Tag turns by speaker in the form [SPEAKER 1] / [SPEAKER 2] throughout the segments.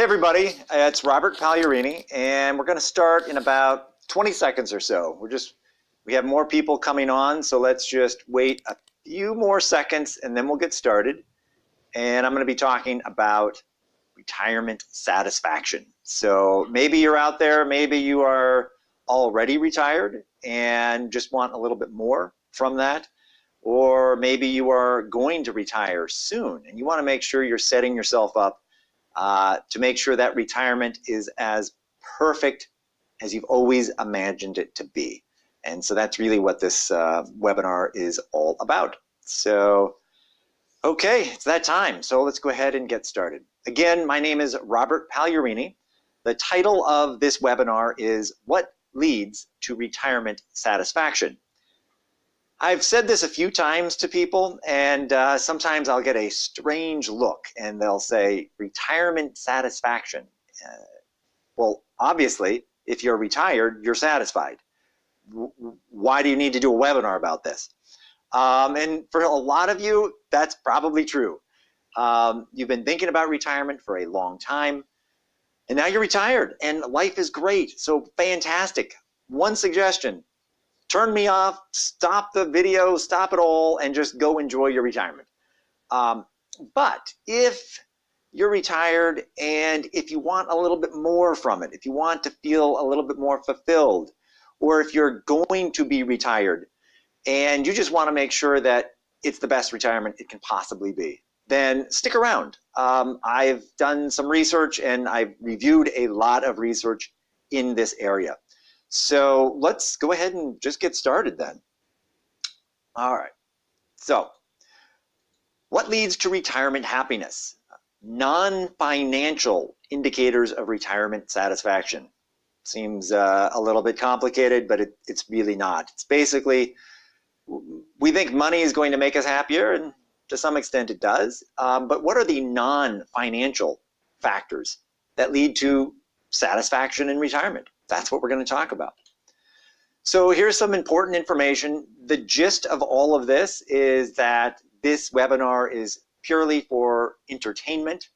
[SPEAKER 1] everybody, it's Robert Pagliarini, and we're going to start in about 20 seconds or so. We have more people coming on, so let's just wait a few more seconds and then we'll get started. And I'm going to be talking about retirement satisfaction. So maybe you're out there, maybe you are already retired and just want a little bit more from that, or maybe you are going to retire soon and you want to make sure you're setting yourself up to make sure that retirement is as perfect as you've always imagined it to be. And so that's really what this webinar is all about. So, okay, it's that time. So let's go ahead and get started. Again, my name is Robert Pagliarini. The title of this webinar is What Leads to Retirement Satisfaction? I've said this a few times to people, and sometimes I'll get a strange look and they'll say, retirement satisfaction. Well, obviously, if you're retired, you're satisfied. Why do you need to do a webinar about this? And for a lot of you, that's probably true. You've been thinking about retirement for a long time, and now you're retired, and life is great, so fantastic. One suggestion. Turn me off, stop the video, stop it all, and just go enjoy your retirement. But if you're retired and if you want a little bit more from it, if you want to feel a little bit more fulfilled, or if you're going to be retired and you just want to make sure that it's the best retirement it can possibly be, then stick around. I've done some research and I've reviewed a lot of research in this area. So let's go ahead and just get started then. All right, so what leads to retirement happiness? Non-financial indicators of retirement satisfaction. Seems a little bit complicated, but it's really not. It's basically, we think money is going to make us happier, and to some extent it does, but what are the non-financial factors that lead to satisfaction in retirement? That's what we're going to talk about. So here's some important information. The gist of all of this is that this webinar is purely for entertainment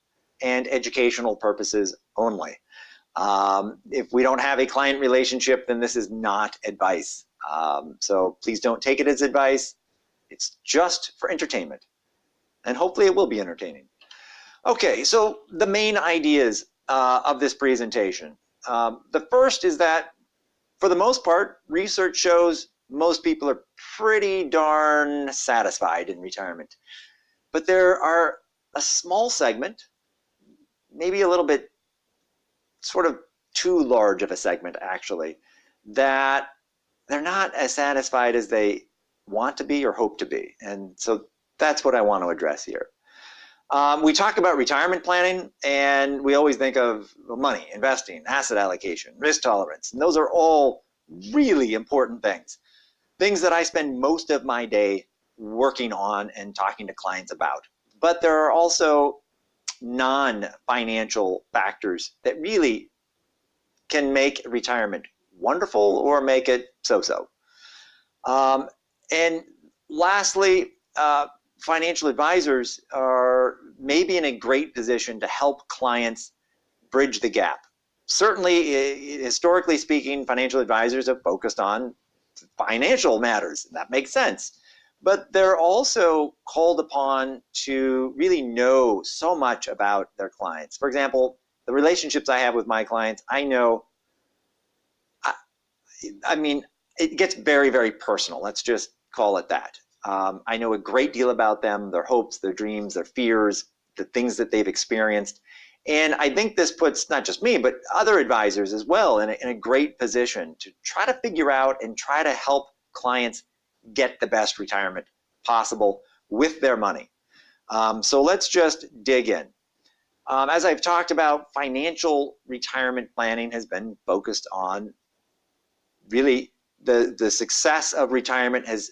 [SPEAKER 1] and educational purposes only. If we don't have a client relationship, then this is not advice. So please don't take it as advice. It's just for entertainment. And hopefully it will be entertaining. Okay, so the main ideas of this presentation. The first is that, for the most part, research shows most people are pretty darn satisfied in retirement. But there are a small segment, maybe a little bit sort of too large of a segment actually, that they're not as satisfied as they want to be or hope to be. And so that's what I want to address here. We talk about retirement planning, and we always think of money, investing, asset allocation, risk tolerance, and those are all really important things. Things that I spend most of my day working on and talking to clients about. But there are also non-financial factors that really can make retirement wonderful or make it so-so. And lastly, financial advisors are maybe in a great position to help clients bridge the gap. Certainly, historically speaking, financial advisors have focused on financial matters. That makes sense. But they're also called upon to really know so much about their clients. For example, the relationships I have with my clients, I know, I mean, it gets very, very personal. Let's just call it that. I know a great deal about them, their hopes, their dreams, their fears, the things that they've experienced. And I think this puts not just me, but other advisors as well in a great position to try to figure out and try to help clients get the best retirement possible with their money. So let's just dig in. As I've talked about, financial retirement planning has been focused on really the success of retirement has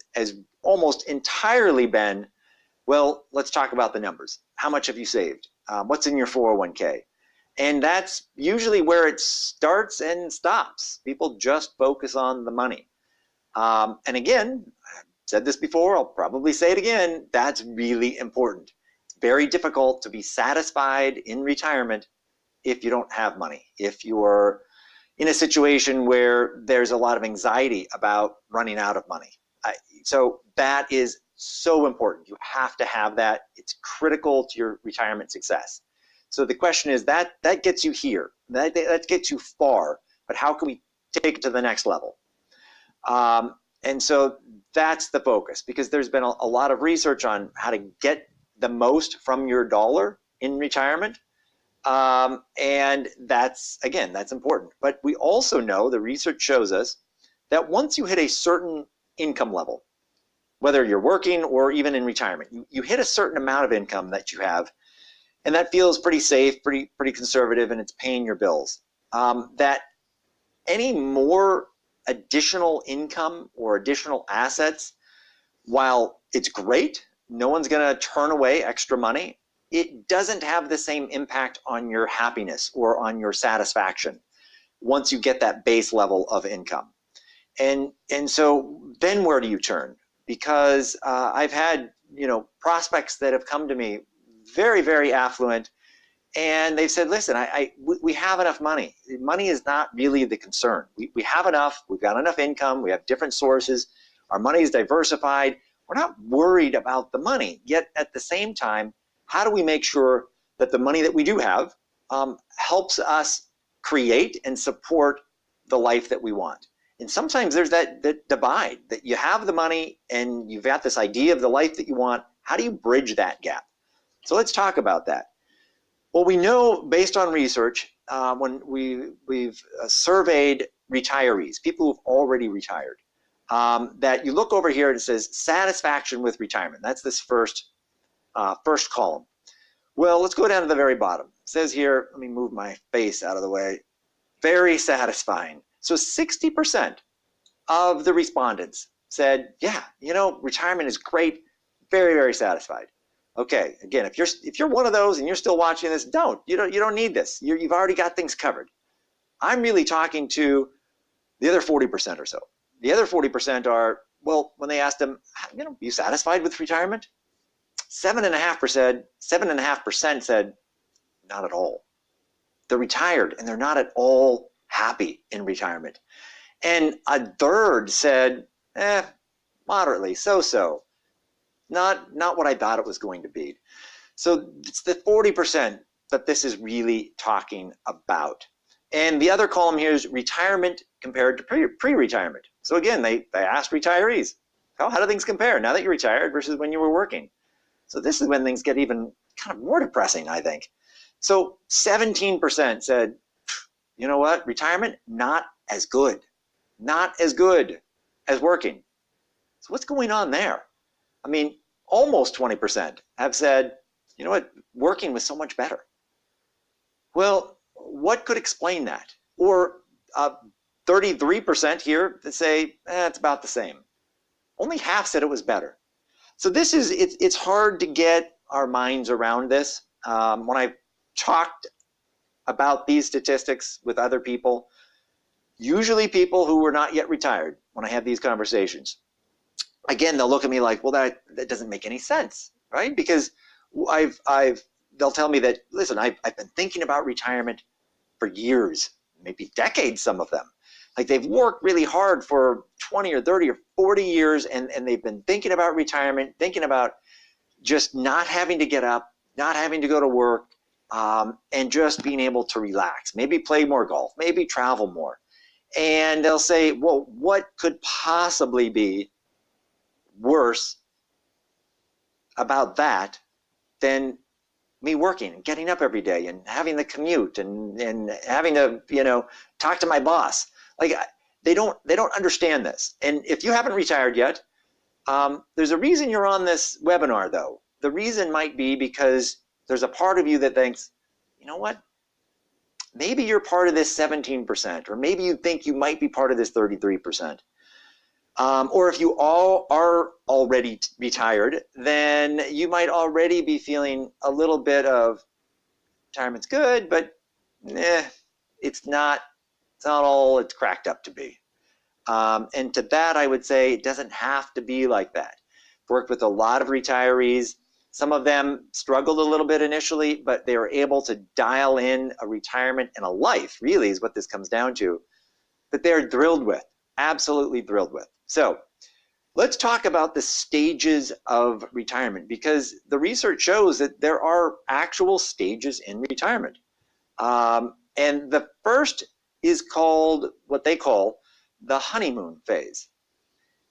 [SPEAKER 1] almost entirely been, well, let's talk about the numbers. How much have you saved? What's in your 401k? And that's usually where it starts and stops. People just focus on the money. And again, I've said this before, I'll probably say it again, that's really important. It's very difficult to be satisfied in retirement if you don't have money, if you're in a situation where there's a lot of anxiety about running out of money. So that is so important. You have to have that. It's critical to your retirement success. So the question is that gets you here. That gets you far, but how can we take it to the next level? And so that's the focus, because there's been a lot of research on how to get the most from your dollar in retirement. And that's important. But we also know, the research shows us, that once you hit a certain income level, whether you're working or even in retirement, you hit a certain amount of income that you have, and that feels pretty safe, pretty conservative, and it's paying your bills. That any more additional income or additional assets, while it's great, no one's going to turn away extra money, it doesn't have the same impact on your happiness or on your satisfaction once you get that base level of income. And so then where do you turn? Because I've had prospects that have come to me, very, very affluent, and they've said, listen, we have enough money. Money is not really the concern. We have enough. We've got enough income. We have different sources. Our money is diversified. We're not worried about the money. Yet at the same time, how do we make sure that the money that we do have helps us create and support the life that we want? And sometimes there's that divide, that you have the money and you've got this idea of the life that you want. How do you bridge that gap? So let's talk about that. Well, we know, based on research, when we've surveyed retirees, people who've already retired, that you look over here and it says satisfaction with retirement. That's this first column. Well, let's go down to the very bottom. It says here, let me move my face out of the way, very satisfying. So 60% of the respondents said, yeah, retirement is great, very, very satisfied. Okay, again, if you're one of those and you're still watching this, you don't need this. You've already got things covered. I'm really talking to the other 40% or so. The other 40% are, well, when they asked them, you satisfied with retirement? 7.5% said, not at all. They're retired and they're not at all happy in retirement. And a third said, moderately, so-so. Not what I thought it was going to be. So it's the 40% that this is really talking about. And the other column here is retirement compared to pre-retirement. So again, they asked retirees, how do things compare now that you're retired versus when you were working? So this is when things get even kind of more depressing, I think. So 17% said, you know what, retirement, not as good. Not as good as working. So what's going on there? I mean, almost 20% have said, you know what, working was so much better. Well, what could explain that? Or 33% here that say, it's about the same. Only half said it was better. So this is, it's hard to get our minds around this. When I've talked about these statistics with other people, usually people who were not yet retired, when I have these conversations, again, they'll look at me like, well, that doesn't make any sense, right? Because they'll tell me that, listen, I've been thinking about retirement for years, maybe decades, some of them. Like they've worked really hard for 20 or 30 or 40 years, and they've been thinking about retirement, thinking about just not having to get up, not having to go to work, and just being able to relax, maybe play more golf, maybe travel more. And they'll say, well, what could possibly be worse about that than me working and getting up every day and having the commute and having to, talk to my boss? Like, they don't understand this. And if you haven't retired yet, there's a reason you're on this webinar, though. The reason might be because there's a part of you that thinks, you know what? Maybe you're part of this 17%, or maybe you think you might be part of this 33%. Or if you all are already retired, then you might already be feeling a little bit of retirement's good, but it's not all it's cracked up to be. And to that, I would say it doesn't have to be like that. I've worked with a lot of retirees Some of them struggled a little bit initially, but they were able to dial in a retirement and a life, really is what this comes down to, that they're thrilled with, absolutely thrilled with. So let's talk about the stages of retirement, because the research shows that there are actual stages in retirement. And the first is called what they call the honeymoon phase.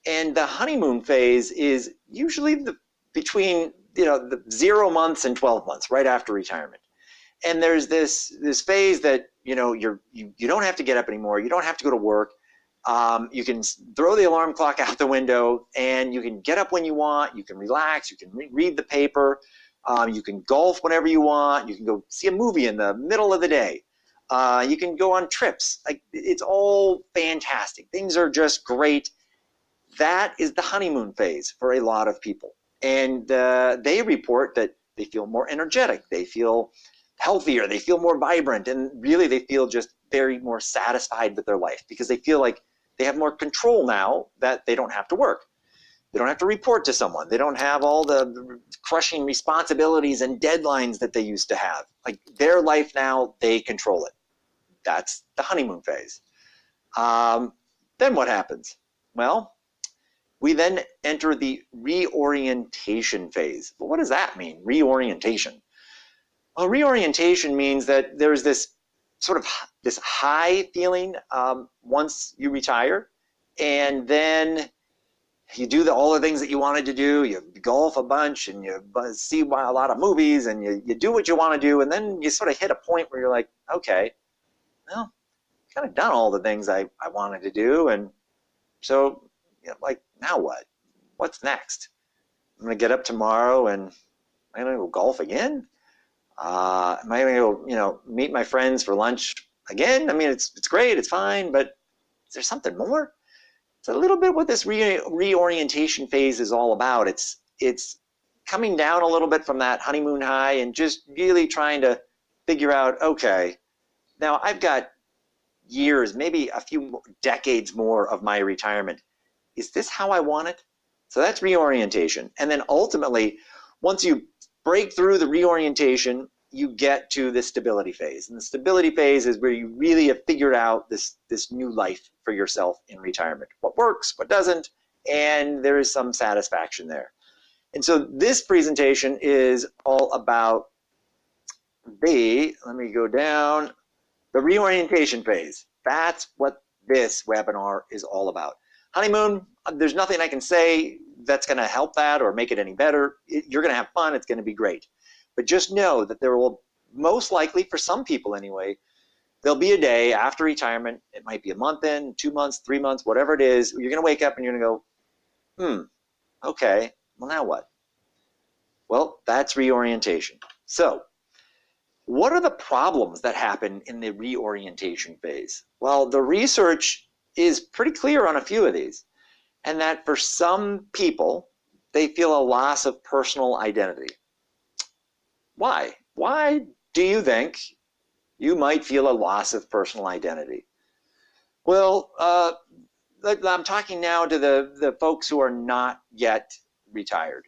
[SPEAKER 1] And the honeymoon phase is usually between the 0 months and 12 months, right after retirement. And there's this phase that you don't have to get up anymore. You don't have to go to work. You can throw the alarm clock out the window, and you can get up when you want. You can relax. You can read the paper. You can golf whenever you want. You can go see a movie in the middle of the day. You can go on trips. Like, it's all fantastic. Things are just great. That is the honeymoon phase for a lot of people. And they report that they feel more energetic. They feel healthier. They feel more vibrant. And really, they feel just very more satisfied with their life, because they feel like they have more control now that they don't have to work. They don't have to report to someone. They don't have all the crushing responsibilities and deadlines that they used to have. Like, their life now, they control it. That's the honeymoon phase. Then what happens? Well, we then enter the reorientation phase. But what does that mean, reorientation? Well, reorientation means that there's this sort of this high feeling once you retire, and then you do all the things that you wanted to do. You golf a bunch, and you see a lot of movies, and you do what you want to do, and then you sort of hit a point where you're like, okay, well, I've kind of done all the things I wanted to do, and so like, now what? What's next? I'm going to get up tomorrow, and I'm going to go golf again? Am I going to go, meet my friends for lunch again? I mean, it's great, it's fine, but is there something more? It's a little bit what this reorientation phase is all about. It's coming down a little bit from that honeymoon high and just really trying to figure out, okay, now I've got years, maybe a few decades more of my retirement. Is this how I want it? So that's reorientation. And then ultimately, once you break through the reorientation, you get to the stability phase. And the stability phase is where you really have figured out this new life for yourself in retirement. What works, what doesn't, and there is some satisfaction there. And so this presentation is all about let me go down, the reorientation phase. That's what this webinar is all about. Honeymoon, there's nothing I can say that's going to help that or make it any better. You're going to have fun. It's going to be great. But just know that there will, most likely for some people anyway, there'll be a day after retirement. It might be a month in, 2 months, 3 months, whatever it is. You're going to wake up and you're going to go, okay, well, now what? Well, that's reorientation. So what are the problems that happen in the reorientation phase? Well, the research is pretty clear on a few of these, and that for some people, they feel a loss of personal identity. Why? Why do you think you might feel a loss of personal identity? Well, I'm talking now to the folks who are not yet retired.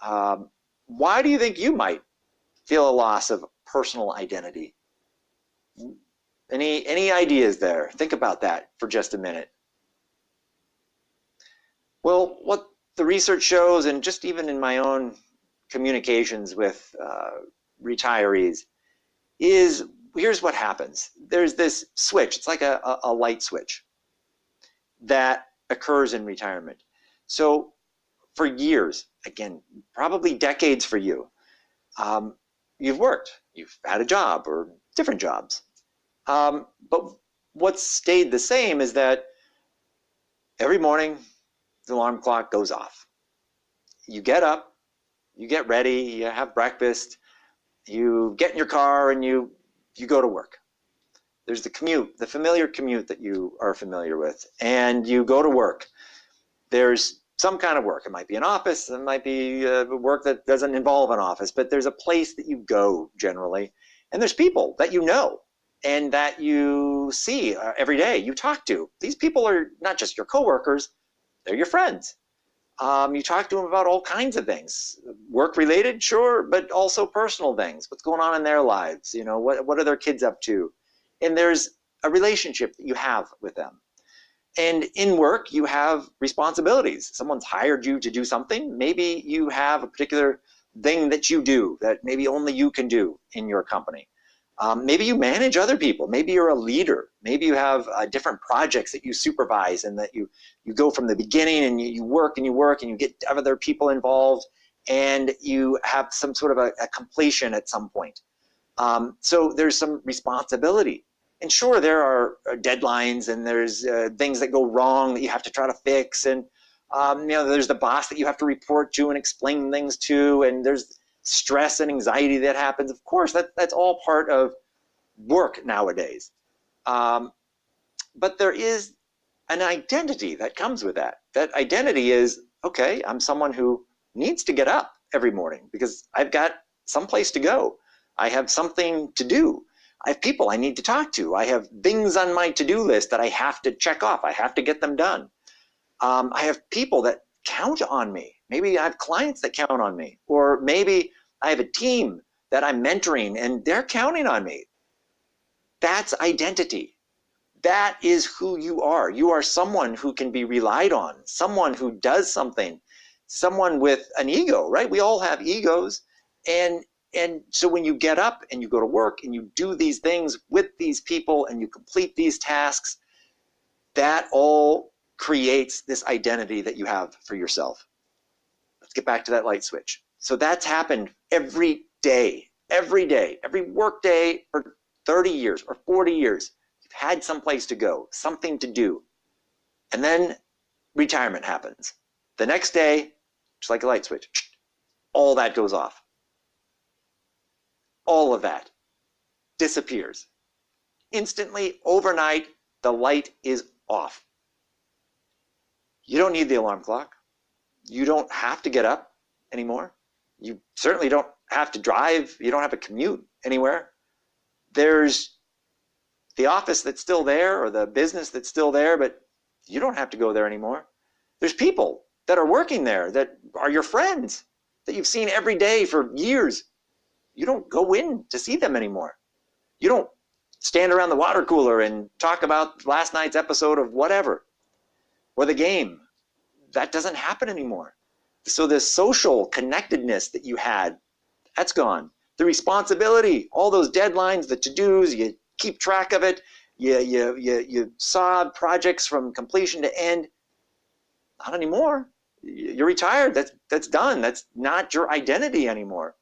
[SPEAKER 1] Why do you think you might feel a loss of personal identity? Any ideas there? Think about that for just a minute. Well, what the research shows, and just even in my own communications with retirees, is here's what happens. There's this switch. It's like a light switch that occurs in retirement. So for years, again, probably decades for you, you've worked, you've had a job or different jobs. But what's stayed the same is that every morning the alarm clock goes off. You get up, you get ready, you have breakfast, you get in your car, and you go to work. There's the commute, the familiar commute that you are familiar with, and you go to work. There's some kind of work. It might be an office, it might be work that doesn't involve an office, but there's a place that you go generally, and there's people that you know and that you see every day, you talk to. These people are not just your coworkers, they're your friends. You talk to them about all kinds of things, work related, sure, but also personal things. What's going on in their lives? You know, what are their kids up to? And there's a relationship that you have with them. And in work, you have responsibilities. Someone's hired you to do something. Maybe you have a particular thing that you do that maybe only you can do in your company. Maybe you manage other people. Maybe you're a leader. Maybe you have different projects that you supervise and that you go from the beginning and you work and you work and you get other people involved and you have some sort of a completion at some point. So there's some responsibility. And sure, there are deadlines and there's things that go wrong that you have to try to fix. And you know, there's the boss that you have to report to and explain things to. And there's stress and anxiety that happens. Of course, that's all part of work nowadays. But there is an identity that comes with that. That identity is, okay, I'm someone who needs to get up every morning because I've got someplace to go. I have something to do. I have people I need to talk to. I have things on my to-do list that I have to check off. I have to get them done. I have people that count on me. Maybe I have clients that count on me, or maybe I have a team that I'm mentoring and they're counting on me. That's identity. That is who you are. You are someone who can be relied on, someone who does something, someone with an ego, right? We all have egos. And so when you get up and you go to work and you do these things with these people and you complete these tasks, that all creates this identity that you have for yourself. Let's get back to that light switch. So that's happened every day, every work day for 30 years or 40 years. You've had someplace to go, something to do. And then retirement happens. The next day, just like a light switch, all that goes off. All of that disappears. Instantly, overnight, the light is off. You don't need the alarm clock. You don't have to get up anymore. You certainly don't have to drive. You don't have to commute anywhere. There's the office that's still there or the business that's still there, but you don't have to go there anymore. There's people that are working there that are your friends that you've seen every day for years. You don't go in to see them anymore. You don't stand around the water cooler and talk about last night's episode of whatever or the game. That doesn't happen anymore. So the social connectedness that you had, that's gone. The responsibility, all those deadlines, the to-dos, you keep track of it. You saw projects from completion to end. Not anymore. You're retired. That's done. That's not your identity anymore.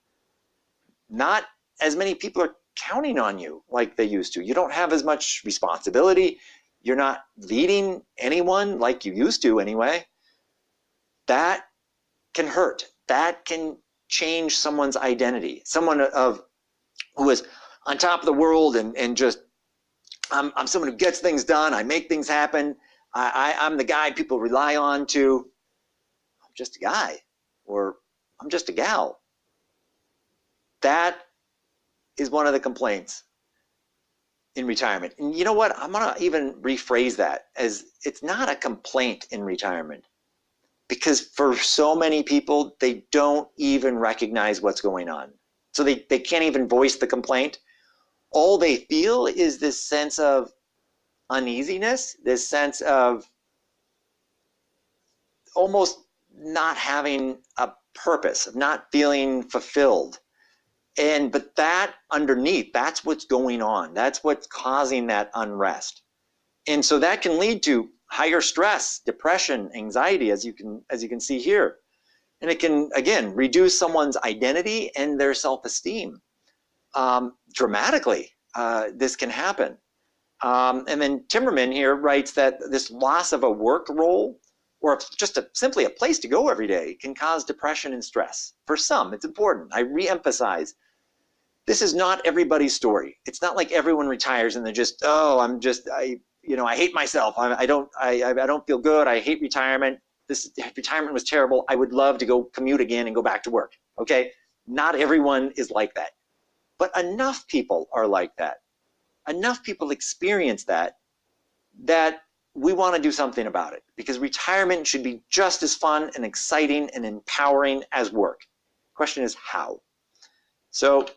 [SPEAKER 1] Not as many people are counting on you like they used to. You don't have as much responsibility. You're not leading anyone like you used to anyway. That can hurt. That can change someone's identity. Someone who is on top of the world and just, I'm someone who gets things done. I make things happen. I'm the guy people rely on to. I'm just a guy, or I'm just a gal. That is one of the complaints in retirement. And you know what? I'm going to even rephrase that as it's not a complaint in retirement. Because for so many people, they don't even recognize what's going on. So they can't even voice the complaint. All they feel is this sense of uneasiness, this sense of almost not having a purpose, of not feeling fulfilled. But that underneath, that's what's going on. That's what's causing that unrest. And so that can lead to higher stress, depression, anxiety, as you can see here. And it can, again, reduce someone's identity and their self-esteem dramatically. This can happen. And then Timmerman here writes that this loss of a work role or just simply a place to go every day can cause depression and stress. For some, it's important. I re-emphasize, this is not everybody's story. It's not like everyone retires and they're just, oh, I hate myself. I don't feel good. I hate retirement. This retirement was terrible. I would love to go commute again and go back to work. Okay, not everyone is like that, but enough people are like that. Enough people experience that we want to do something about it, because retirement should be just as fun and exciting and empowering as work. Question is how? So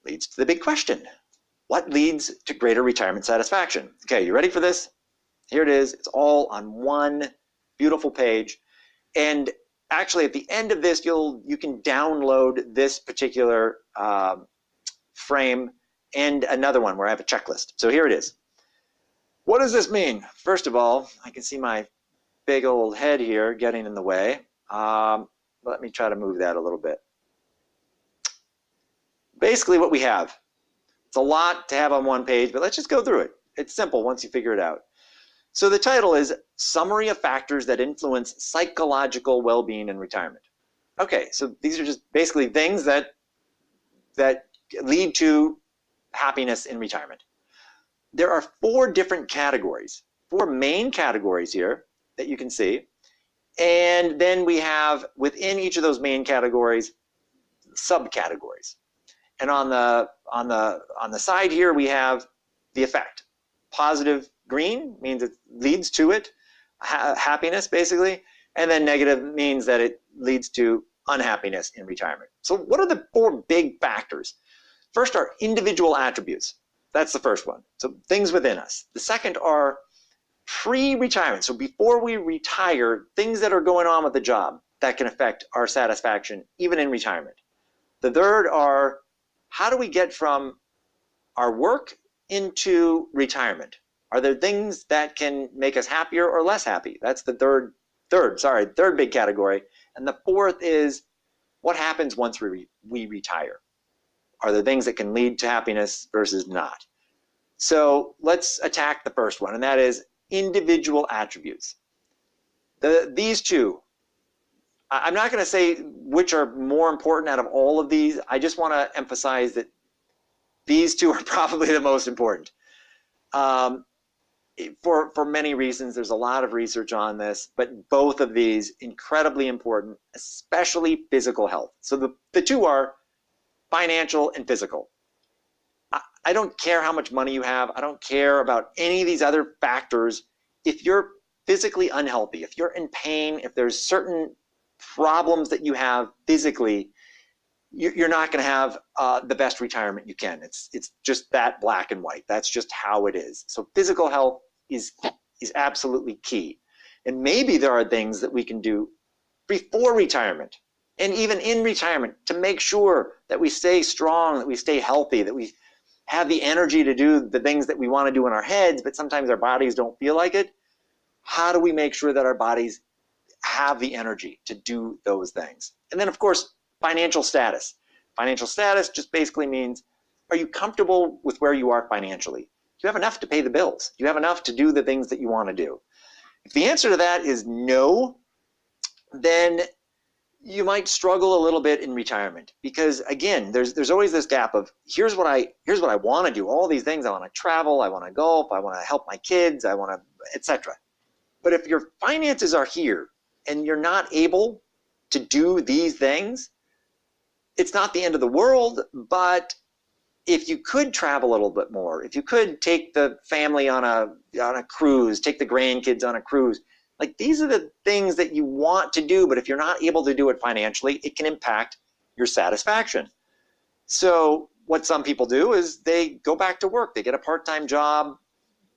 [SPEAKER 1] leads to the big question. What leads to greater retirement satisfaction? Okay, you ready for this? Here it is. It's all on one beautiful page. And actually at the end of this, you can download this particular frame and another one where I have a checklist. So here it is. What does this mean? First of all, I can see my big old head here getting in the way. Let me try to move that a little bit. Basically what we have, it's a lot to have on one page, but let's just go through it. It's simple once you figure it out. So the title is Summary of Factors That Influence Psychological Well-Being in Retirement. Okay, so these are just basically things that lead to happiness in retirement. There are 4 different categories, 4 main categories here that you can see. And then we have within each of those main categories, subcategories. And on the side here, we have the effect. Positive green means it leads to it, happiness basically, and then negative means that it leads to unhappiness in retirement. So what are the 4 big factors? First are individual attributes. That's the first one. So things within us. The second are pre-retirement. So before we retire, things that are going on with the job that can affect our satisfaction even in retirement. The third are how do we get from our work into retirement? Are there things that can make us happier or less happy? That's the third big category. And the fourth is what happens once we retire? Are there things that can lead to happiness versus not? So let's attack the first one, and that is individual attributes. These two, I'm not going to say which are more important out of all of these. I just want to emphasize that these two are probably the most important. For many reasons, there's a lot of research on this, but both of these incredibly important, especially physical health. So the two are financial and physical. I don't care how much money you have. I don't care about any of these other factors. If you're physically unhealthy, if you're in pain, if there's certain problems that you have physically, you're not going to have the best retirement you can. It's just that black and white. That's just how it is. So physical health is absolutely key. And maybe there are things that we can do before retirement and even in retirement to make sure that we stay strong, that we stay healthy, that we have the energy to do the things that we want to do in our heads, but sometimes our bodies don't feel like it. How do we make sure that our bodies have the energy to do those things? And then, of course, financial status. Financial status just basically means, are you comfortable with where you are financially? Do you have enough to pay the bills? Do you have enough to do the things that you want to do? If the answer to that is no, then you might struggle a little bit in retirement, because again, there's always this gap of here's what I want to do, all these things. I want to travel, I want to golf, I want to help my kids, I want to, etc. But if your finances are here and you're not able to do these things, it's not the end of the world. But if you could travel a little bit more, if you could take the family on a cruise, take the grandkids on a cruise, like these are the things that you want to do, but if you're not able to do it financially, it can impact your satisfaction. So what some people do is they go back to work. They get a part-time job,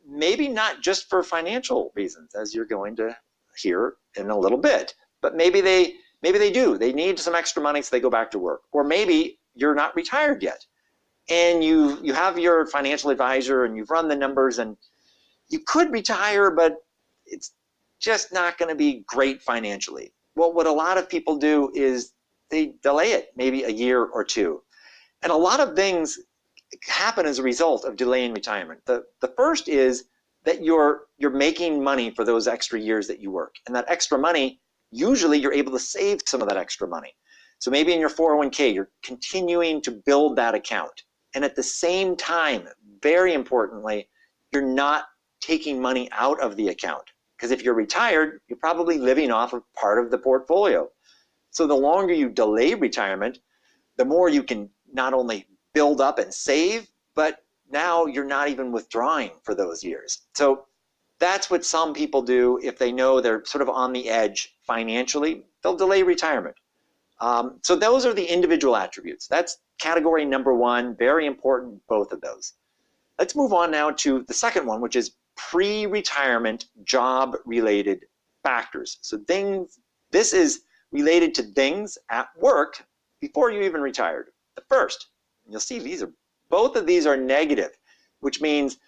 [SPEAKER 1] maybe not just for financial reasons, as you're going to hear in a little bit, but maybe they do. They need some extra money, so they go back to work. Or maybe you're not retired yet, and you have your financial advisor and you've run the numbers, and you could retire, but it's just not going to be great financially. Well, what a lot of people do is they delay it maybe a year or two. And a lot of things happen as a result of delaying retirement. The first is that you're making money for those extra years that you work. And that extra money, usually you're able to save some of that extra money. So maybe in your 401k, you're continuing to build that account. And at the same time, very importantly, you're not taking money out of the account. Because if you're retired, you're probably living off of part of the portfolio. So the longer you delay retirement, the more you can not only build up and save, but now you're not even withdrawing for those years. So That's what some people do if they know they're sort of on the edge financially. They'll delay retirement. So those are the individual attributes. That's category number one, very important, both of those. Let's move on now to the second one, which is pre-retirement job-related factors. So this is related to things at work before you even retired. The first, you'll see both of these are negative, which means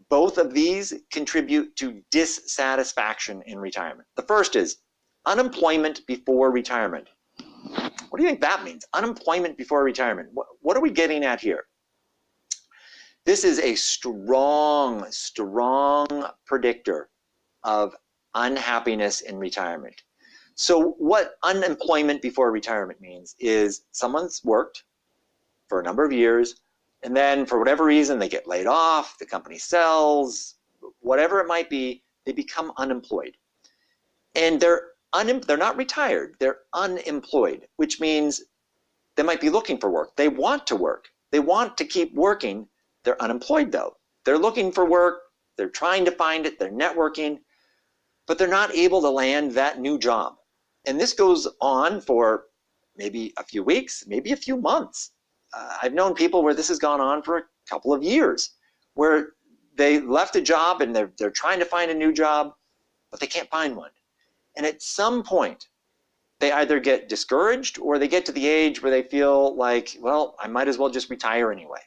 [SPEAKER 1] both of these contribute to dissatisfaction in retirement. The first is unemployment before retirement. What do you think that means? Unemployment before retirement. What are we getting at here? This is a strong predictor of unhappiness in retirement. So what unemployment before retirement means is someone's worked for a number of years, and then for whatever reason they get laid off, the company sells, whatever it might be, they become unemployed. And they're not retired, they're unemployed, which means they might be looking for work. They want to work. They want to keep working. They're unemployed though. They're looking for work, they're trying to find it, they're networking, but they're not able to land that new job. And this goes on for maybe a few weeks, maybe a few months. I've known people where this has gone on for a couple of years, where they left a job and they're trying to find a new job, but they can't find one. And at some point, they either get discouraged or they get to the age where they feel like, well, I might as well just retire anyway.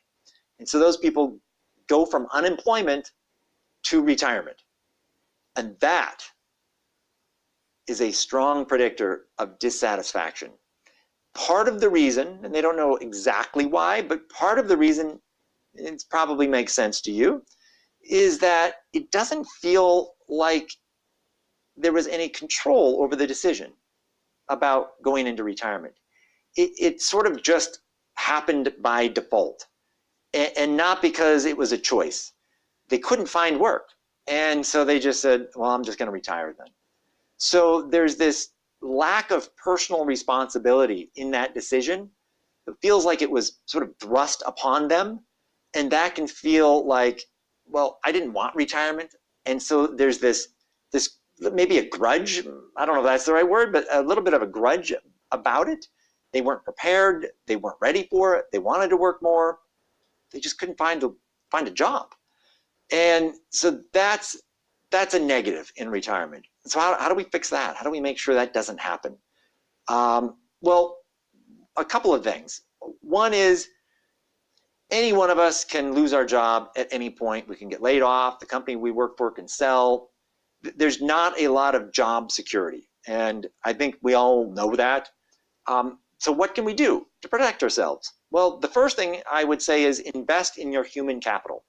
[SPEAKER 1] And so those people go from unemployment to retirement. And that is a strong predictor of dissatisfaction. Part of the reason, and they don't know exactly why, but part of the reason, it probably makes sense to you, is that it doesn't feel like there was any control over the decision about going into retirement. It sort of just happened by default, and not because it was a choice. They couldn't find work, and so they just said, well, I'm just going to retire then. So there's this lack of personal responsibility in that decision. It feels like it was sort of thrust upon them, and that can feel like, well, I didn't want retirement, and so there's this maybe a grudge. I don't know if that's the right word, but a little bit of a grudge about it. They weren't prepared. They weren't ready for it. They wanted to work more. They just couldn't find a job. And so that's a negative in retirement. So how do we fix that? How do we make sure that doesn't happen? Well, a couple of things. One is any one of us can lose our job at any point. We can get laid off. The company we work for can sell. There's not a lot of job security, and I think we all know that. So what can we do to protect ourselves? Well, the first thing I would say is invest in your human capital.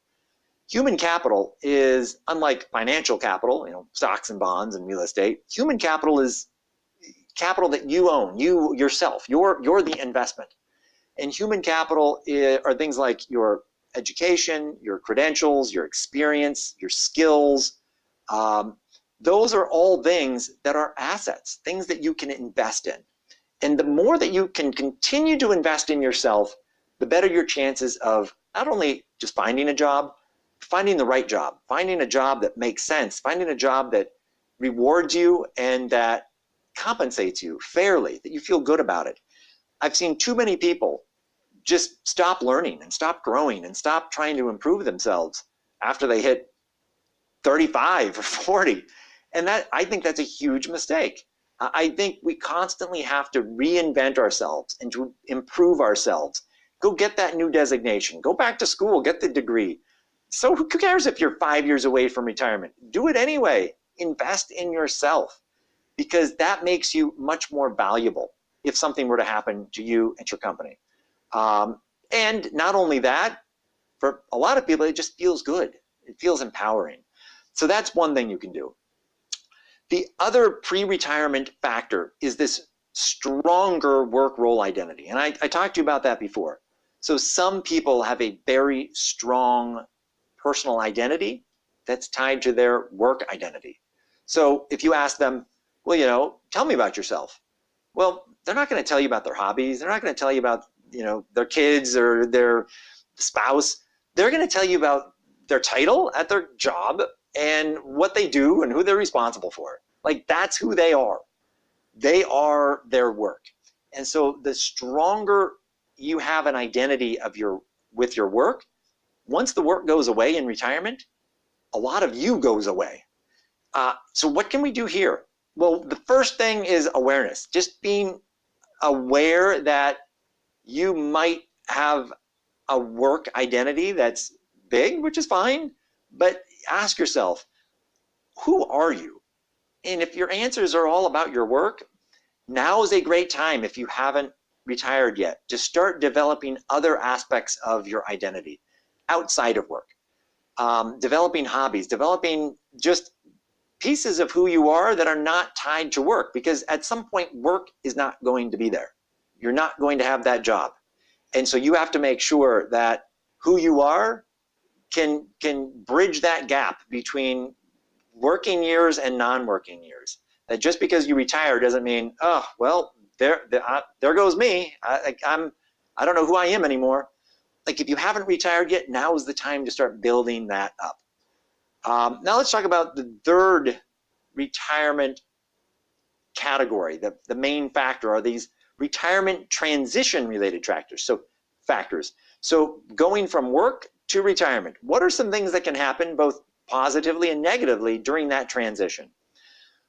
[SPEAKER 1] Human capital is, unlike financial capital, stocks and bonds and real estate, human capital is capital that you own, you yourself, you're the investment. And human capital are things like your education, your credentials, your experience, your skills. Those are all things that are assets, things that you can invest in. And the more that you can continue to invest in yourself, the better your chances of not only just finding a job, finding the right job, finding a job that makes sense, finding a job that rewards you and that compensates you fairly, that you feel good about it. I've seen too many people just stop learning and stop growing and stop trying to improve themselves after they hit 35 or 40. And I think that's a huge mistake. I think we constantly have to reinvent ourselves and to improve ourselves. Go get that new designation. Go back to school, get the degree. So who cares if you're 5 years away from retirement? Do it anyway. Invest in yourself, because that makes you much more valuable if something were to happen to you at your company. And not only that, for a lot of people, it just feels good. It feels empowering. So that's one thing you can do. The other pre-retirement factor is this stronger work role identity. And I talked to you about that before. So some people have a very strong personal identity that's tied to their work identity. So if you ask them, well, tell me about yourself. Well, they're not going to tell you about their hobbies. They're not going to tell you about, their kids or their spouse. They're going to tell you about their title at their job and what they do and who they're responsible for. Like, that's who they are. They are their work. And so the stronger you have an identity of with your work, once the work goes away in retirement, a lot of you goes away. So what can we do here? Well, the first thing is awareness. Just being aware that you might have a work identity that's big, which is fine, but ask yourself, who are you? And if your answers are all about your work, now is a great time, if you haven't retired yet, to start developing other aspects of your identity outside of work. Developing hobbies, developing just pieces of who you are that are not tied to work, because at some point work is not going to be there. You're not going to have that job. And so you have to make sure that who you are can bridge that gap between working years and non-working years. That just because you retire doesn't mean, oh, well, there goes me. I don't know who I am anymore. Like, if you haven't retired yet, now is the time to start building that up. Now let's talk about the third retirement category. The main factor are these retirement transition related factors. So going from work to retirement, what are some things that can happen both positively and negatively during that transition?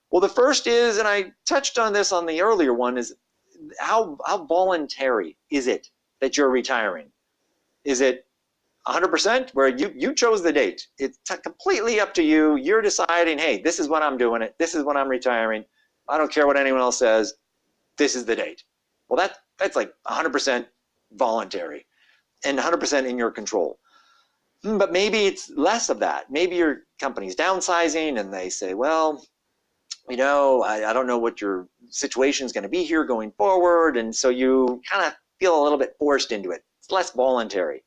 [SPEAKER 1] Well, the first is, and I touched on this on the earlier one, is how voluntary is it that you're retiring? Is it 100% where you chose the date? It's completely up to you. You're deciding, hey, this is when I'm doing it. This is when I'm retiring. I don't care what anyone else says. This is the date. Well, that's like 100% voluntary and 100% in your control. But maybe it's less of that. Maybe your company's downsizing and they say, well, you know, I don't know what your situation is going to be here going forward. And so you kind of feel a little bit forced into it. It's less voluntary.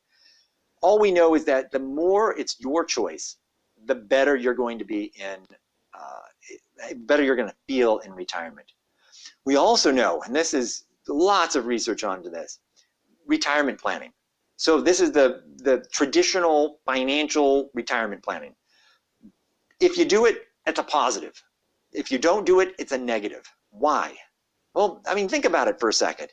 [SPEAKER 1] All we know is that the more it's your choice, the better you're going to be better you're going to feel in retirement. We also know, and this is lots of research onto this, retirement planning. So this is the traditional financial retirement planning. If you do it, it's a positive. If you don't do it, it's a negative. Why? Well, I mean, think about it for a second.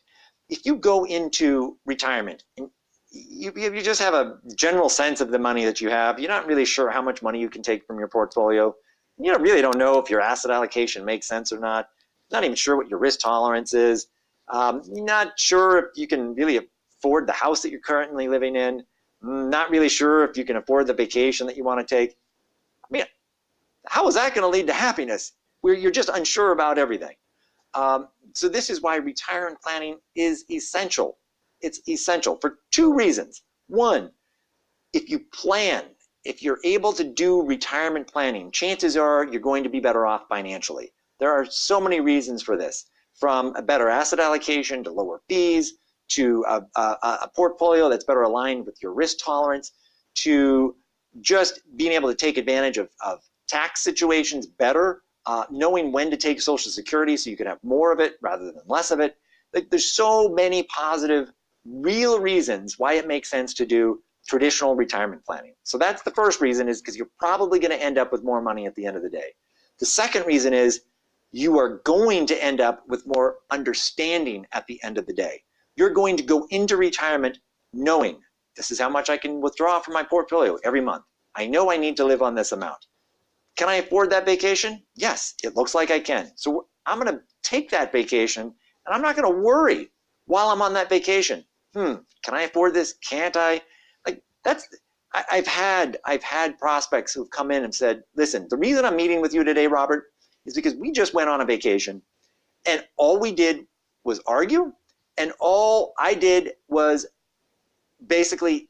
[SPEAKER 1] If you go into retirement and you just have a general sense of the money that you have, you're not really sure how much money you can take from your portfolio. You really don't know if your asset allocation makes sense or not. Not even sure what your risk tolerance is. You're not sure if you can really afford the house that you're currently living in. Not really sure if you can afford the vacation that you want to take. I mean, how is that going to lead to happiness where you're just unsure about everything? So this is why retirement planning is essential. It's essential for two reasons. One, if you plan, if you're able to do retirement planning, chances are you're going to be better off financially. There are so many reasons for this, from a better asset allocation to lower fees, to a portfolio that's better aligned with your risk tolerance, to just being able to take advantage of tax situations better, knowing when to take Social Security so you can have more of it rather than less of it. Like, there's so many positive, real reasons why it makes sense to do traditional retirement planning. So that's the first reason, is because you're probably going to end up with more money at the end of the day. The second reason is you are going to end up with more understanding at the end of the day. You're going to go into retirement knowing this is how much I can withdraw from my portfolio every month. I know I need to live on this amount. Can I afford that vacation? Yes, it looks like I can. So I'm going to take that vacation, and I'm not going to worry while I'm on that vacation. Can I afford this? Can't I? Like, I've had prospects who've come in and said, listen, the reason I'm meeting with you today, Robert, is because we just went on a vacation and all we did was argue, and all I did was basically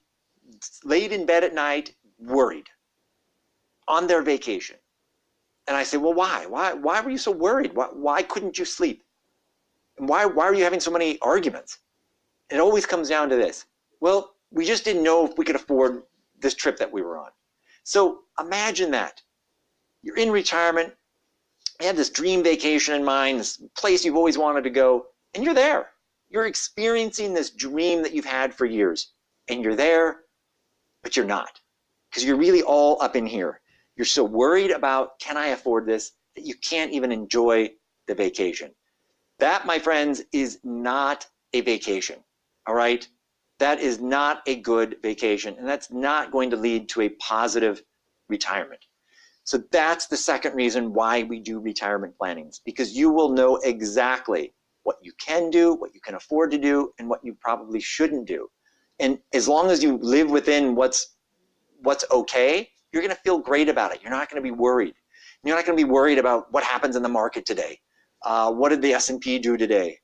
[SPEAKER 1] laid in bed at night worried on their vacation. And I said, well, why? Why were you so worried? Why couldn't you sleep? And why are you having so many arguments? It always comes down to this. Well, we just didn't know if we could afford this trip that we were on. So imagine that. You're in retirement, you have this dream vacation in mind, this place you've always wanted to go, and you're there. You're experiencing this dream that you've had for years, and you're there, but you're not, because you're really all up in here. You're so worried about, can I afford this, that you can't even enjoy the vacation. That, my friends, is not a vacation, all right? That is not a good vacation, and that's not going to lead to a positive retirement. So that's the second reason why we do retirement plannings, because you will know exactly what you can do, what you can afford to do, and what you probably shouldn't do. And as long as you live within what's okay, you're going to feel great about it. You're not going to be worried. You're not going to be worried about what happens in the market today. What did the S&P do today?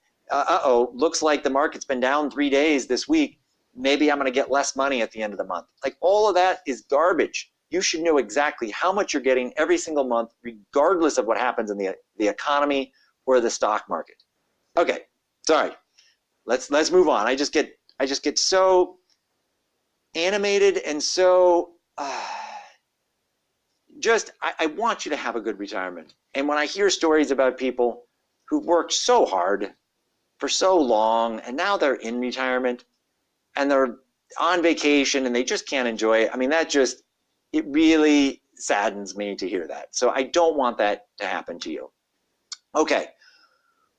[SPEAKER 1] Looks like the market's been down 3 days this week. Maybe I'm going to get less money at the end of the month. Like, all of that is garbage. You should know exactly how much you're getting every single month, regardless of what happens in the economy or the stock market. Okay, sorry. Let's move on. I just get so animated and so I want you to have a good retirement. And when I hear stories about people who've worked so hard for so long and now they're in retirement and they're on vacation and they just can't enjoy it, I mean, it really saddens me to hear that. So I don't want that to happen to you. Okay,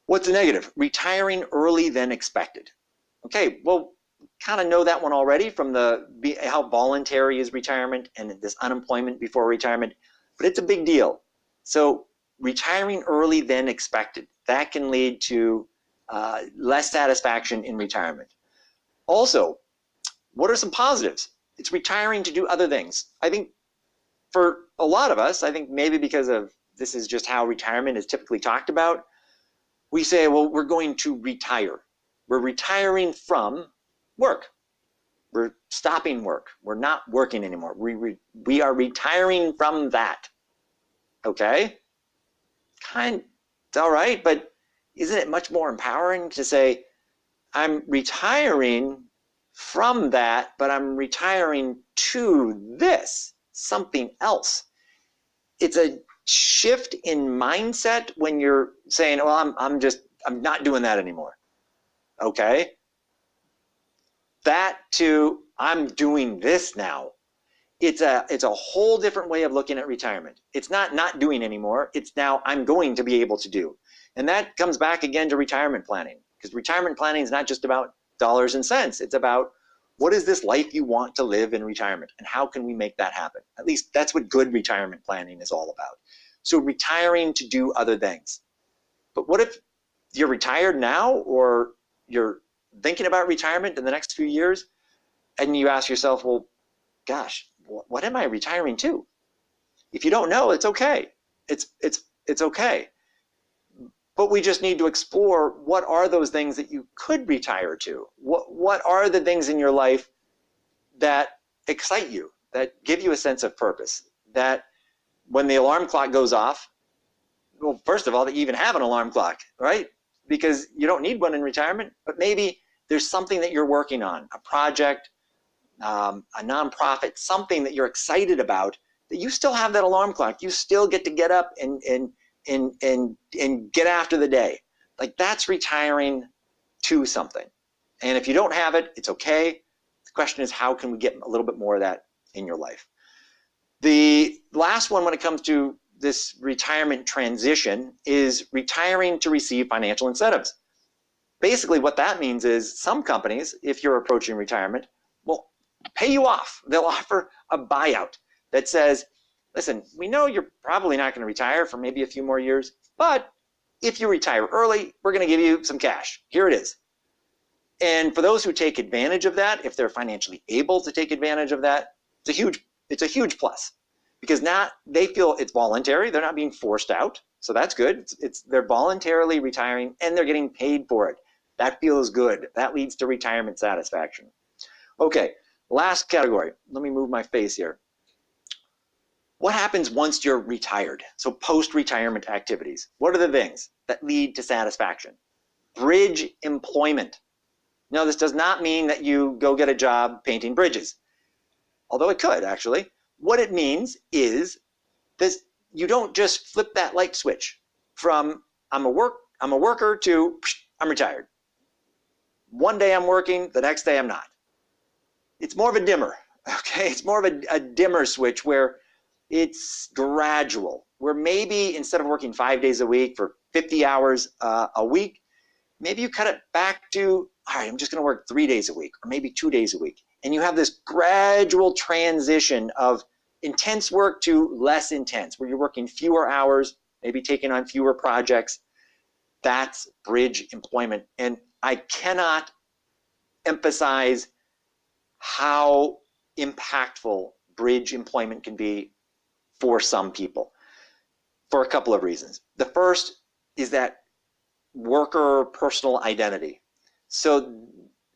[SPEAKER 1] what's the negative? Retiring early than expected. Okay, well, kind of know that one already from how voluntary is retirement and this unemployment before retirement, but it's a big deal. So retiring early than expected, that can lead to less satisfaction in retirement. Also, what are some positives? It's retiring to do other things. I think for a lot of us, I think maybe because of this is just how retirement is typically talked about, we say, well, we're going to retire. We're retiring from work. We're stopping work. We're not working anymore. We are retiring from that. Okay? It's all right, but isn't it much more empowering to say, I'm retiring from that, but I'm retiring to this, something else. It's a shift in mindset when you're saying, well, I'm not doing that anymore. Okay? That to, I'm doing this now. It's a whole different way of looking at retirement. It's not doing anymore. It's now I'm going to be able to do. And that comes back again to retirement planning, because retirement planning is not just about dollars and cents. It's about, what is this life you want to live in retirement, and how can we make that happen? At least that's what good retirement planning is all about. So retiring to do other things. But what if you're retired now, or you're thinking about retirement in the next few years, and you ask yourself, well, gosh, what am I retiring to? If you don't know, it's okay. It's okay. But we just need to explore, what are those things that you could retire to? What are the things in your life that excite you, that give you a sense of purpose, that when the alarm clock goes off, well, first of all, that you even have an alarm clock, right? Because you don't need one in retirement, but maybe there's something that you're working on, a project, a nonprofit, something that you're excited about, that you still have that alarm clock. You still get to get up and get after the day. Like, that's retiring to something. And if you don't have it, it's okay. The question is, how can we get a little bit more of that in your life? The last one when it comes to this retirement transition is retiring to receive financial incentives. Basically what that means is some companies, if you're approaching retirement, will pay you off. They'll offer a buyout that says, listen, we know you're probably not going to retire for maybe a few more years, but if you retire early, we're going to give you some cash. Here it is. And for those who take advantage of that, if they're financially able to take advantage of that, it's a huge plus, because now they feel it's voluntary. They're not being forced out. So that's good. They're voluntarily retiring and they're getting paid for it. That feels good. That leads to retirement satisfaction. Okay, last category. Let me move my face here. What happens once you're retired? So post-retirement activities. What are the things that lead to satisfaction? Bridge employment. Now, this does not mean that you go get a job painting bridges, although it could actually. What it means is this: you don't just flip that light switch from I'm a worker to I'm retired. One day I'm working, the next day I'm not. It's more of a dimmer, okay? It's more of a dimmer switch where It's gradual, where maybe instead of working 5 days a week for 50 hours a week, maybe you cut it back to, all right, I'm just going to work 3 days a week, or maybe 2 days a week. And you have this gradual transition of intense work to less intense, where you're working fewer hours, maybe taking on fewer projects. That's bridge employment. And I cannot emphasize how impactful bridge employment can be for some people, for a couple of reasons. The first is that worker personal identity. So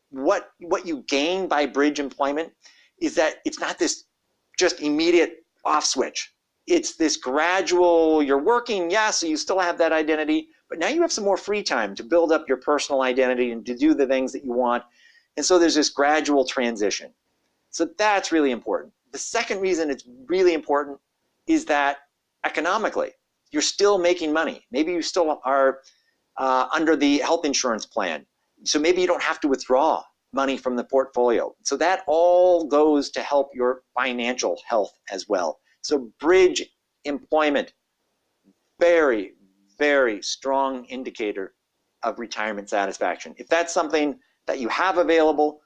[SPEAKER 1] what you gain by bridge employment is that it's not this just immediate off switch. It's this gradual, you're working, yeah, so you still have that identity, but now you have some more free time to build up your personal identity and to do the things that you want. And so there's this gradual transition. So that's really important. The second reason it's really important is that economically, you're still making money. Maybe you still are under the health insurance plan. So maybe you don't have to withdraw money from the portfolio. So that all goes to help your financial health as well. So bridge employment, very, very strong indicator of retirement satisfaction. If that's something that you have available,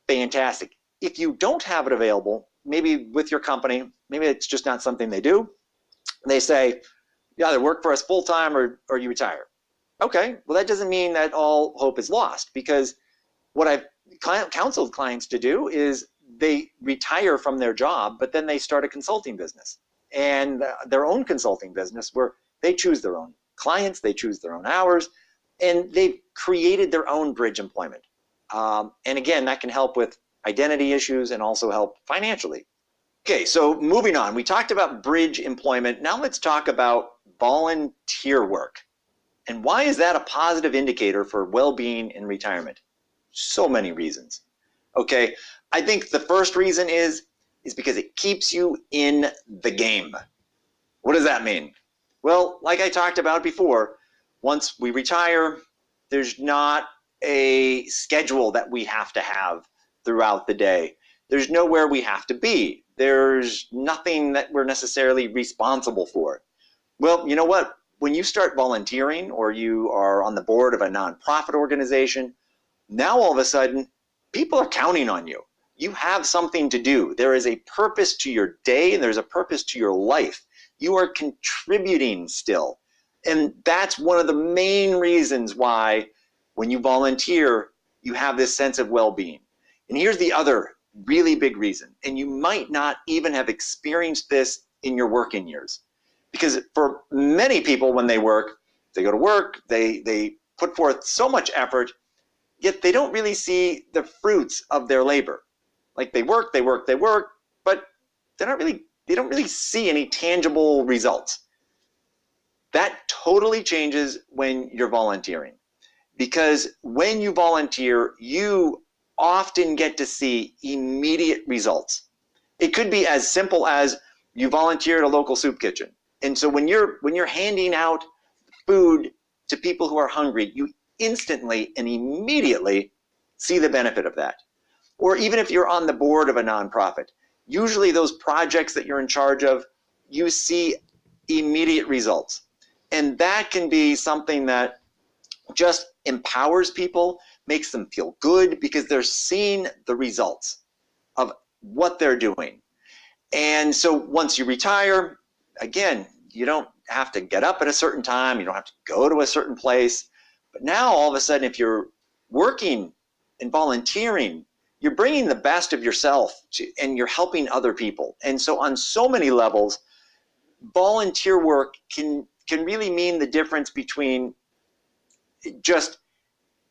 [SPEAKER 1] fantastic. If you don't have it available, maybe with your company, maybe it's just not something they do. They say, you either work for us full-time or you retire. Okay, well that doesn't mean that all hope is lost, because what I've counseled clients to do is they retire from their job, but then they start a consulting business, and their own consulting business where they choose their own clients, they choose their own hours, and they've created their own bridge employment. And again, that can help with identity issues and also help financially. Okay, so moving on, we talked about bridge employment. Now let's talk about volunteer work. And why is that a positive indicator for well-being in retirement? So many reasons. Okay, I think the first reason is because it keeps you in the game. What does that mean? Well, like I talked about before, once we retire, there's not a schedule that we have to have throughout the day. There's nowhere we have to be. There's nothing that we're necessarily responsible for. Well, you know what? When you start volunteering or you are on the board of a nonprofit organization, now all of a sudden, people are counting on you. You have something to do. There is a purpose to your day, and there's a purpose to your life. You are contributing still. And that's one of the main reasons why when you volunteer, you have this sense of well-being. And here's the other really big reason, and you might not even have experienced this in your working years. Because for many people, when they work, they go to work, they put forth so much effort, yet they don't really see the fruits of their labor. Like they work, but they don't really see any tangible results. That totally changes when you're volunteering. Because when you volunteer, you often get to see immediate results. It could be as simple as you volunteer at a local soup kitchen. And so when you're handing out food to people who are hungry, you instantly and immediately see the benefit of that. Or even if you're on the board of a nonprofit, usually those projects that you're in charge of, you see immediate results. And that can be something that just empowers people, makes them feel good because they're seeing the results of what they're doing. And so once you retire, again, you don't have to get up at a certain time, you don't have to go to a certain place. But now all of a sudden, if you're working and volunteering, you're bringing the best of yourself and you're helping other people. And so on so many levels, volunteer work can really mean the difference between just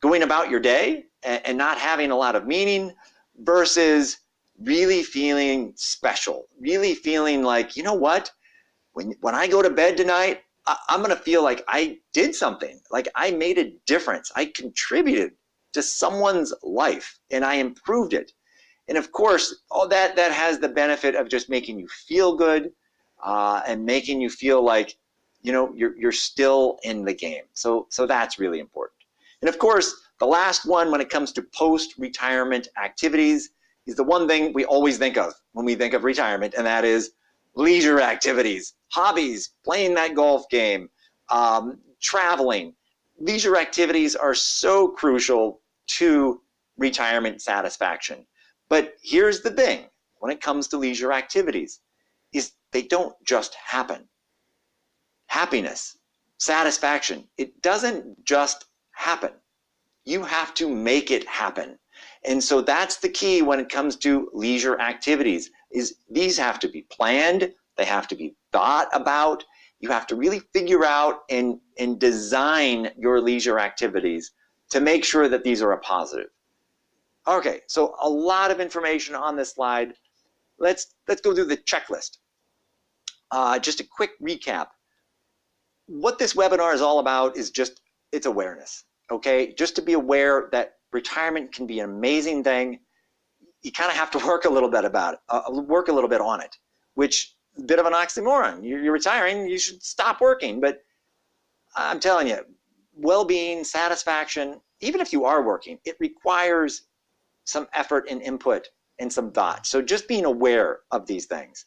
[SPEAKER 1] going about your day and not having a lot of meaning versus really feeling special, really feeling like, you know what, when I go to bed tonight, I'm going to feel like I did something, like I made a difference. I contributed to someone's life and I improved it. And of course, all that has the benefit of just making you feel good and making you feel like, you know, you're still in the game. So that's really important. And of course, the last one when it comes to post-retirement activities is the one thing we always think of when we think of retirement, and that is leisure activities, hobbies, playing that golf game, traveling. Leisure activities are so crucial to retirement satisfaction. But here's the thing, when it comes to leisure activities, is they don't just happen. Happiness, satisfaction, it doesn't just happen. You have to make it happen. And so that's the key when it comes to leisure activities, is these have to be planned, they have to be thought about. You have to really figure out and design your leisure activities to make sure that these are a positive. Okay, so a lot of information on this slide. Let's go through the checklist. Just a quick recap. What this webinar is all about is just, it's awareness, okay? Just to be aware that retirement can be an amazing thing. You kind of have to work a little bit about it, work a little bit on it, which is a bit of an oxymoron. You're retiring, you should stop working. But I'm telling you, well-being, satisfaction, even if you are working, it requires some effort and input and some thought. So just being aware of these things.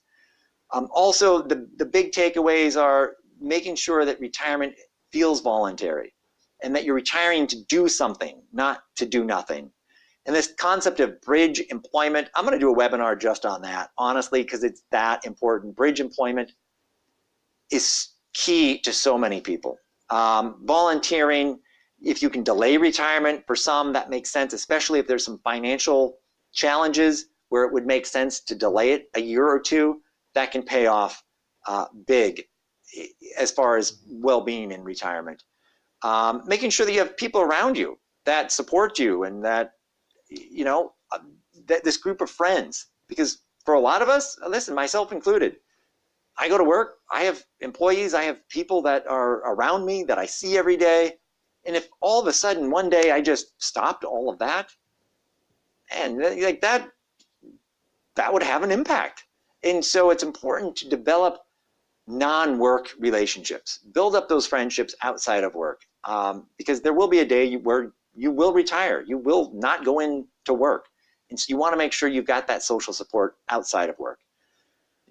[SPEAKER 1] Also, the big takeaways are making sure that retirement feels voluntary and that you're retiring to do something, not to do nothing. And this concept of bridge employment, I'm going to do a webinar just on that, honestly, because it's that important. Bridge employment is key to so many people. Volunteering, if you can delay retirement, for some that makes sense, especially if there's some financial challenges where it would make sense to delay it a year or two, that can pay off big as far as well-being in retirement. Making sure that you have people around you that support you and that, you know, that this group of friends, because for a lot of us, listen, myself included, I go to work, I have employees, I have people that are around me that I see every day. And if all of a sudden one day I just stopped all of that, and like that would have an impact. And so it's important to develop non-work relationships, build up those friendships outside of work, because there will be a day where you will retire, you will not go into work. And so you want to make sure you've got that social support outside of work.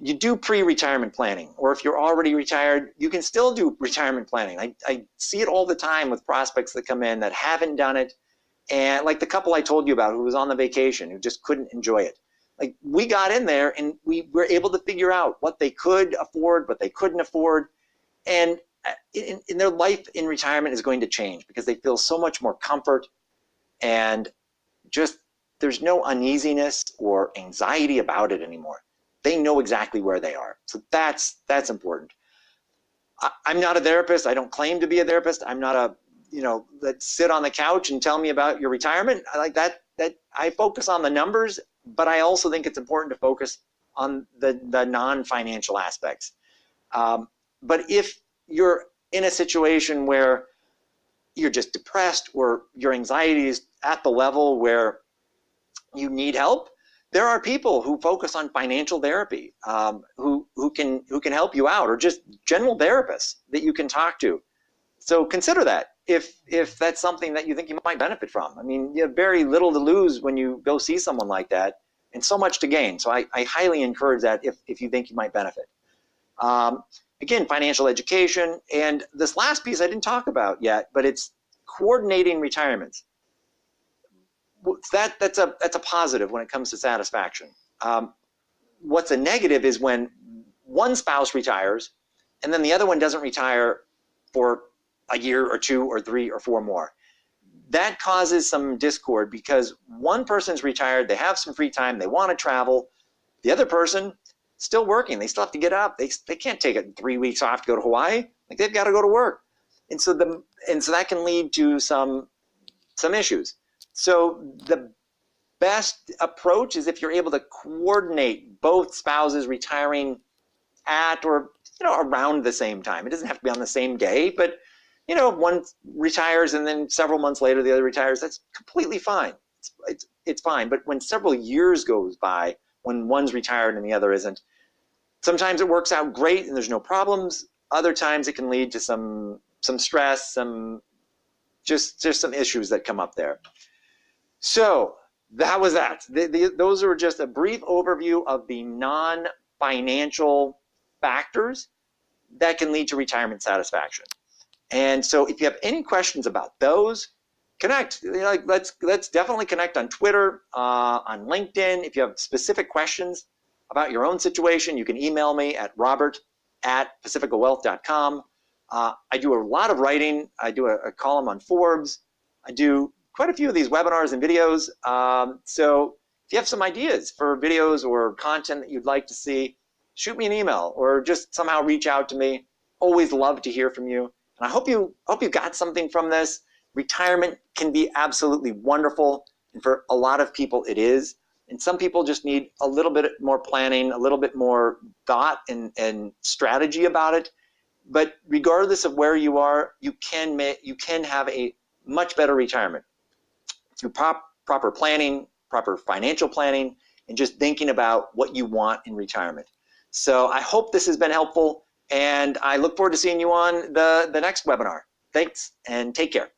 [SPEAKER 1] You do pre-retirement planning, or if you're already retired, you can still do retirement planning. I see it all the time with prospects that come in that haven't done it. And like the couple I told you about who was on the vacation, who just couldn't enjoy it. Like, we got in there and we were able to figure out what they could afford, what they couldn't afford. And in their life in retirement is going to change because they feel so much more comfort, and just there's no uneasiness or anxiety about it anymore. They know exactly where they are. So that's important. I'm not a therapist. I don't claim to be a therapist. I'm not a, you know, let's sit on the couch and tell me about your retirement. I like that I focus on the numbers, but I also think it's important to focus on the non-financial aspects. But if you're in a situation where you're just depressed or your anxiety is at the level where you need help, there are people who focus on financial therapy, who can help you out, or just general therapists that you can talk to. So consider that if that's something that you think you might benefit from. I mean, you have very little to lose when you go see someone like that, and so much to gain. So I highly encourage that if you think you might benefit. Again, financial education, and this last piece I didn't talk about yet, but it's coordinating retirements. That's a positive when it comes to satisfaction. What's a negative is when one spouse retires and then the other one doesn't retire for a year or 2 or 3 or 4 more. That causes some discord because one person's retired, they have some free time, they want to travel. The other person still working, they still have to get up. They can't take it 3 weeks off to go to Hawaii. Like, they've got to go to work. And so that can lead to some issues. So the best approach is if you're able to coordinate both spouses retiring at or, you know, around the same time. It doesn't have to be on the same day, but, you know, one retires and then several months later the other retires. That's completely fine. It's fine. But when several years goes by, when one's retired and the other isn't, sometimes it works out great and there's no problems. Other times it can lead to some stress, just some issues that come up there. So that was that. Those are just a brief overview of the non-financial factors that can lead to retirement satisfaction. And so if you have any questions about those, connect. Like, let's definitely connect on Twitter, on LinkedIn. If you have specific questions about your own situation, you can email me at robert@pacificawealth.com. I do a lot of writing. I do a column on Forbes. I do quite a few of these webinars and videos. So if you have some ideas for videos or content that you'd like to see, shoot me an email or just somehow reach out to me. Always love to hear from you. And I hope you got something from this. Retirement can be absolutely wonderful, and for a lot of people it is. And some people just need a little bit more planning, a little bit more thought and strategy about it. But regardless of where you are, you can have a much better retirement through proper planning, proper financial planning, and just thinking about what you want in retirement. So I hope this has been helpful, and I look forward to seeing you on the next webinar. Thanks, and take care.